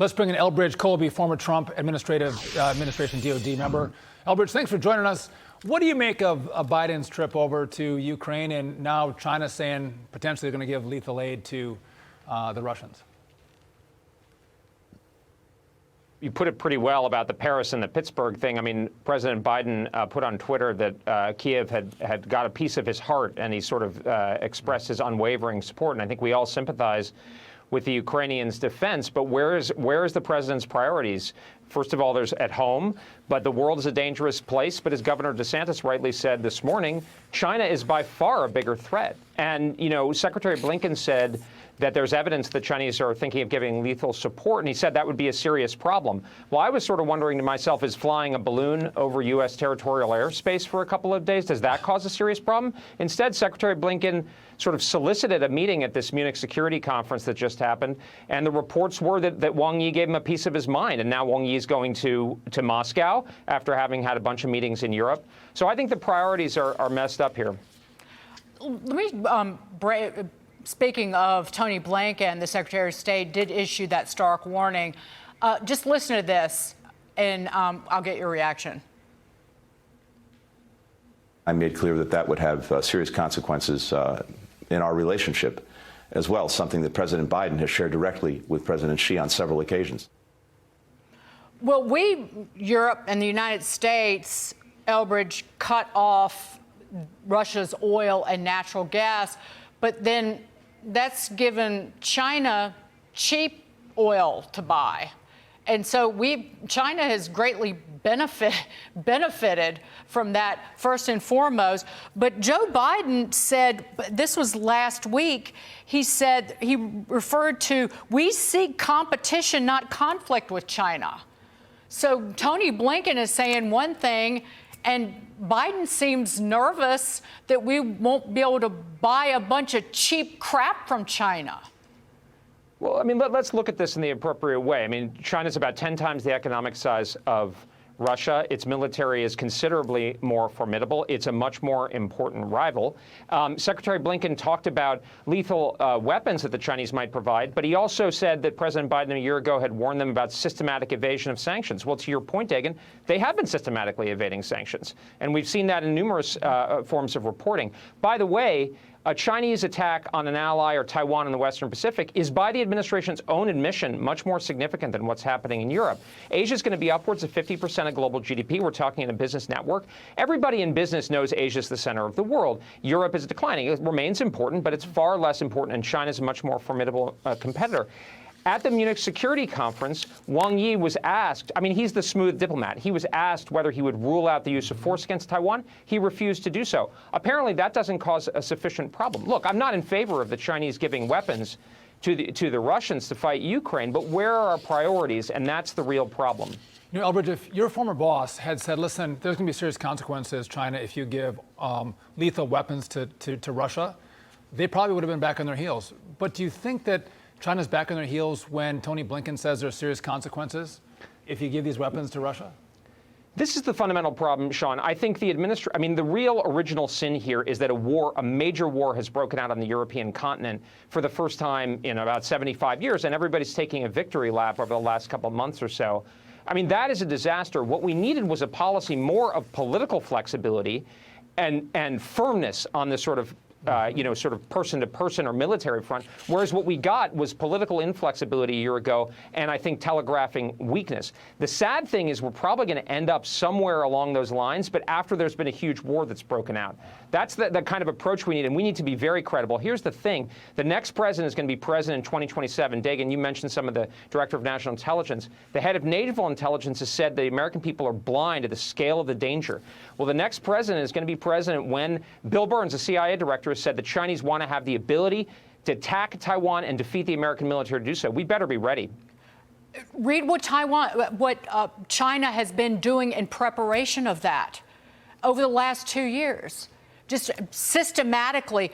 Let's bring in Elbridge Colby, former Trump administration DOD member. Elbridge, thanks for joining us. What do you make of Biden's trip over to Ukraine and now China saying potentially they're going to give lethal aid to the Russians? You put it pretty well about the Paris and the Pittsburgh thing. I mean, President Biden put on Twitter that Kiev had got a piece of his heart, and he sort of expressed his unwavering support. And I think we all sympathize with the Ukrainians' defense. But where is the president's priorities? First of all, there's at home, but the world is a dangerous place. But as Governor DeSantis rightly said this morning, China is by far a bigger threat. And, you know, Secretary Blinken said that there's evidence that Chinese are thinking of giving lethal support, and he said that would be a serious problem. Well, I was sort of wondering to myself, is flying a balloon over U.S. territorial airspace for a couple of days, does that cause a serious problem? Instead, Secretary Blinken sort of solicited a meeting at this Munich security conference that just happened, and the reports were that Wang Yi gave him a piece of his mind, and now Wang Yi is going to Moscow after having had a bunch of meetings in Europe. So I think the priorities are messed up here. Let me speaking of Tony Blinken, the Secretary of State did issue that stark warning. Just listen to this, and I'll get your reaction. I made clear that that would have serious consequences in our relationship as well, something that President Biden has shared directly with President Xi on several occasions. Well, Europe and the United States, Elbridge, cut off Russia's oil and natural gas, but then that's given China cheap oil to buy. And so China has greatly benefited from that, first and foremost. But Joe Biden said, this was last week, he referred to, we seek competition, not conflict with China. So Tony Blinken is saying one thing, and Biden seems nervous that we won't be able to buy a bunch of cheap crap from China. Well, I mean, let's look at this in the appropriate way. I mean, China's about 10 times the economic size of Russia. Its military is considerably more formidable. It's a much more important rival. Secretary Blinken talked about lethal weapons that the Chinese might provide, but he also said that President Biden a year ago had warned them about systematic evasion of sanctions. Well, to your point, Dagan, they have been systematically evading sanctions, and we've seen that in numerous forms of reporting. By the way, a Chinese attack on an ally or Taiwan in the Western Pacific is, by the administration's own admission, much more significant than what's happening in Europe. Asia is going to be upwards of 50% of global GDP. We're talking in a business network. Everybody in business knows Asia is the center of the world. Europe is declining. It remains important, but it's far less important, and China is a much more formidable competitor. At the Munich Security Conference, Wang Yi was asked, I mean, he's the smooth diplomat. He was asked whether he would rule out the use of force against Taiwan. He refused to do so. Apparently, that doesn't cause a sufficient problem. Look, I'm not in favor of the Chinese giving weapons to the Russians to fight Ukraine, but where are our priorities? And that's the real problem. You know, Elbridge, if your former boss had said, listen, there's going to be serious consequences, China, if you give lethal weapons to Russia, they probably would have been back on their heels. But do you think that China's back on their heels when Tony Blinken says there are serious consequences if you give these weapons to Russia? This is the fundamental problem, Sean. I think the real original sin here is that a major war has broken out on the European continent for the first time in about 75 years, and everybody's taking a victory lap over the last couple of months or so. I mean, that is a disaster. What we needed was a policy more of political flexibility and firmness on this sort of person-to-person or military front, whereas what we got was political inflexibility a year ago and I think telegraphing weakness. The sad thing is we're probably going to end up somewhere along those lines, but after there's been a huge war that's broken out. That's the kind of approach we need, and we need to be very credible. Here's the thing. The next president is going to be president in 2027. Dagan, you mentioned some of the Director of National Intelligence. The head of Naval Intelligence has said the American people are blind to the scale of the danger. Well, the next president is going to be president when Bill Burns, the CIA director, has said the Chinese want to have the ability to attack Taiwan and defeat the American military to do so. We better be ready. Read what China has been doing in preparation of that over the last 2 years. Just systematically,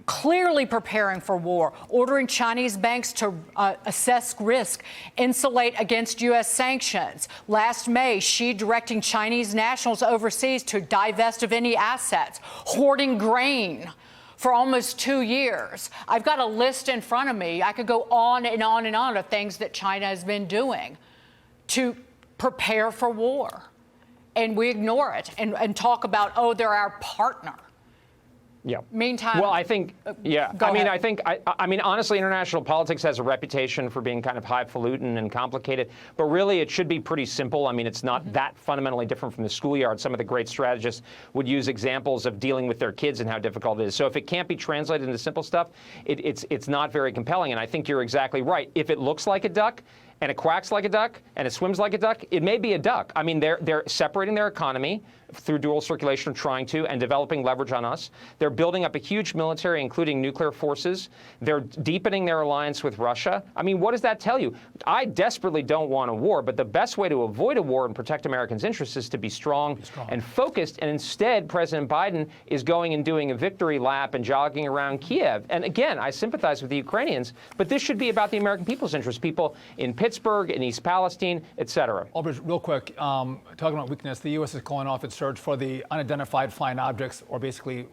clearly preparing for war, ordering Chinese banks to assess risk, insulate against U.S. sanctions. Last May, Xi directing Chinese nationals overseas to divest of any assets, hoarding grain for almost 2 years. I've got a list in front of me. I could go on and on and on of things that China has been doing to prepare for war. And we ignore it and talk about, oh, they're our partner. Yeah. Meantime, well, I think, yeah. Go ahead. I mean, honestly, international politics has a reputation for being kind of highfalutin and complicated, but really it should be pretty simple. I mean, it's not that fundamentally different from the schoolyard. Some of the great strategists would use examples of dealing with their kids and how difficult it is. So if it can't be translated into simple stuff, it's not very compelling. And I think you're exactly right. If it looks like a duck, and it quacks like a duck, and it swims like a duck, it may be a duck. I mean, they're separating their economy through dual circulation, trying to, and developing leverage on us. They're building up a huge military, including nuclear forces. They're deepening their alliance with Russia. I mean, what does that tell you? I desperately don't want a war, but the best way to avoid a war and protect Americans' interests is to be strong and focused. And instead, President Biden is going and doing a victory lap and jogging around Kiev. And again, I sympathize with the Ukrainians, but this should be about the American people's interests, people in Pittsburgh, in East Palestine, et cetera. Elbridge, real quick, talking about weakness, the U.S. is calling off its search for the unidentified flying objects, or basically,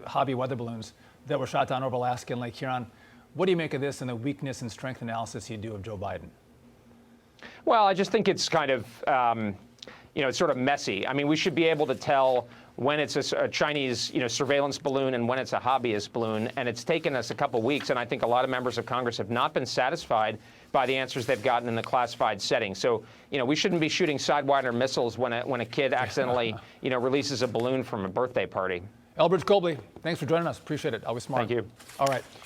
hobby weather balloons that were shot down over Alaska and Lake Huron. What do you make of this and the weakness and strength analysis you do of Joe Biden? Well, I just think it's kind of, it's sort of messy. I mean, we should be able to tell when it's a Chinese, surveillance balloon and when it's a hobbyist balloon. And it's taken us a couple weeks, and I think a lot of members of Congress have not been satisfied by the answers they've gotten in the classified setting. So, we shouldn't be shooting Sidewinder missiles when a kid accidentally, releases a balloon from a birthday party. Elbridge Colby, thanks for joining us. Appreciate it. Always smart. Thank you. All right.